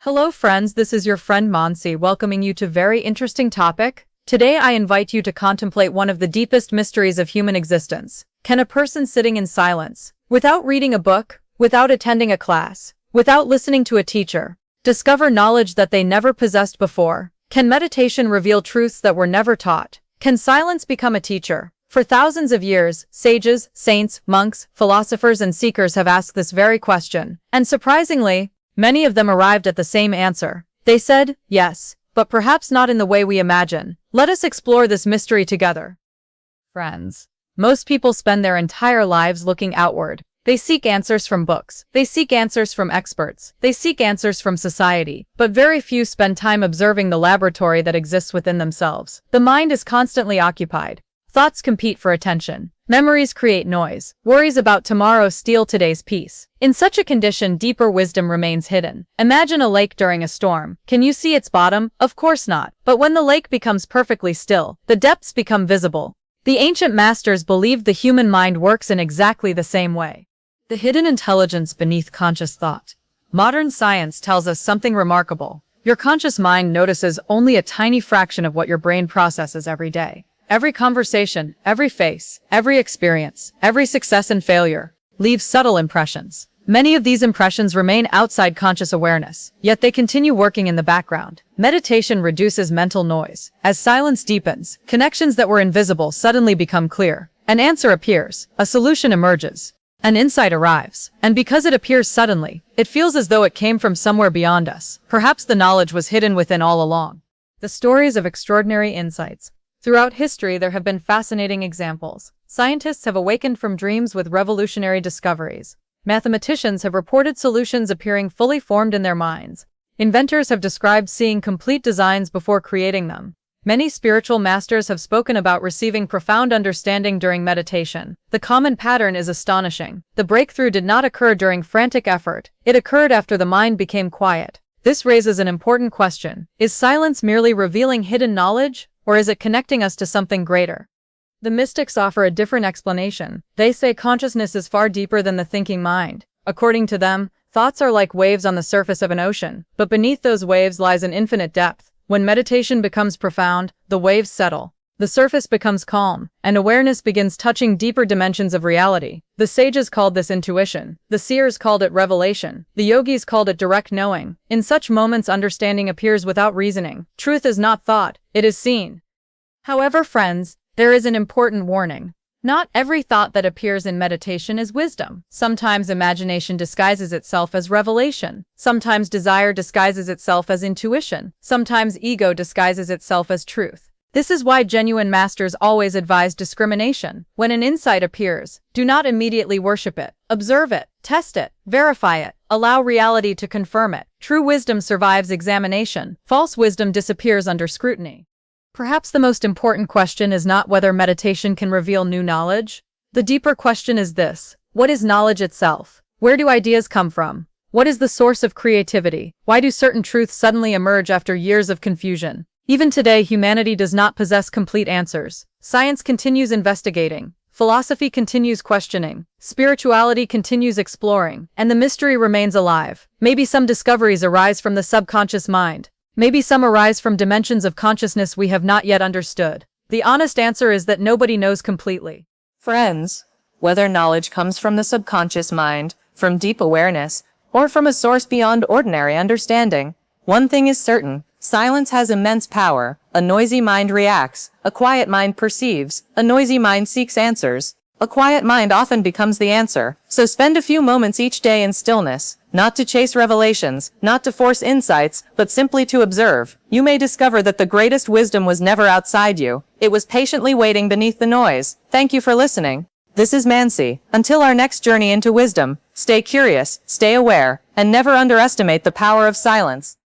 Hello friends, this is your friend Mansi welcoming you to very interesting topic. Today I invite you to contemplate one of the deepest mysteries of human existence. Can a person sitting in silence, without reading a book, without attending a class, without listening to a teacher, discover knowledge that they never possessed before? Can meditation reveal truths that were never taught? Can silence become a teacher? For thousands of years, sages, saints, monks, philosophers and seekers have asked this very question, and surprisingly, many of them arrived at the same answer. They said, yes, but perhaps not in the way we imagine. Let us explore this mystery together. Friends, most people spend their entire lives looking outward. They seek answers from books. They seek answers from experts. They seek answers from society. But very few spend time observing the laboratory that exists within themselves. The mind is constantly occupied. Thoughts compete for attention. Memories create noise. Worries about tomorrow steal today's peace. In such a condition, deeper wisdom remains hidden. Imagine a lake during a storm. Can you see its bottom? Of course not. But when the lake becomes perfectly still, the depths become visible. The ancient masters believed the human mind works in exactly the same way. The hidden intelligence beneath conscious thought. Modern science tells us something remarkable. Your conscious mind notices only a tiny fraction of what your brain processes every day. Every conversation, every face, every experience, every success and failure leaves subtle impressions. Many of these impressions remain outside conscious awareness, yet they continue working in the background. Meditation reduces mental noise. As silence deepens, connections that were invisible suddenly become clear. An answer appears, a solution emerges, an insight arrives, and because it appears suddenly, it feels as though it came from somewhere beyond us. Perhaps the knowledge was hidden within all along. The stories of extraordinary insights. Throughout history, there have been fascinating examples. Scientists have awakened from dreams with revolutionary discoveries. Mathematicians have reported solutions appearing fully formed in their minds. Inventors have described seeing complete designs before creating them. Many spiritual masters have spoken about receiving profound understanding during meditation. The common pattern is astonishing. The breakthrough did not occur during frantic effort. It occurred after the mind became quiet. This raises an important question. Is silence merely revealing hidden knowledge? Or is it connecting us to something greater? The mystics offer a different explanation. They say consciousness is far deeper than the thinking mind. According to them, thoughts are like waves on the surface of an ocean, but beneath those waves lies an infinite depth. When meditation becomes profound, the waves settle. The surface becomes calm, and awareness begins touching deeper dimensions of reality. The sages called this intuition. The seers called it revelation. The yogis called it direct knowing. In such moments, understanding appears without reasoning. Truth is not thought, it is seen. However, friends, there is an important warning. Not every thought that appears in meditation is wisdom. Sometimes imagination disguises itself as revelation. Sometimes desire disguises itself as intuition. Sometimes ego disguises itself as truth. This is why genuine masters always advise discrimination. When an insight appears, do not immediately worship it. Observe it, test it, verify it, allow reality to confirm it. True wisdom survives examination. False wisdom disappears under scrutiny. Perhaps the most important question is not whether meditation can reveal new knowledge. The deeper question is this: what is knowledge itself? Where do ideas come from? What is the source of creativity? Why do certain truths suddenly emerge after years of confusion? Even today, humanity does not possess complete answers. Science continues investigating. Philosophy continues questioning. Spirituality continues exploring. And the mystery remains alive. Maybe some discoveries arise from the subconscious mind. Maybe some arise from dimensions of consciousness we have not yet understood. The honest answer is that nobody knows completely. Friends, whether knowledge comes from the subconscious mind, from deep awareness, or from a source beyond ordinary understanding, one thing is certain. Silence has immense power. A noisy mind reacts. A quiet mind perceives. A noisy mind seeks answers. A quiet mind often becomes the answer. So spend a few moments each day in stillness, not to chase revelations, not to force insights, but simply to observe. You may discover that the greatest wisdom was never outside you. It was patiently waiting beneath the noise. Thank you for listening. This is Mansi. Until our next journey into wisdom, stay curious, stay aware, and never underestimate the power of silence.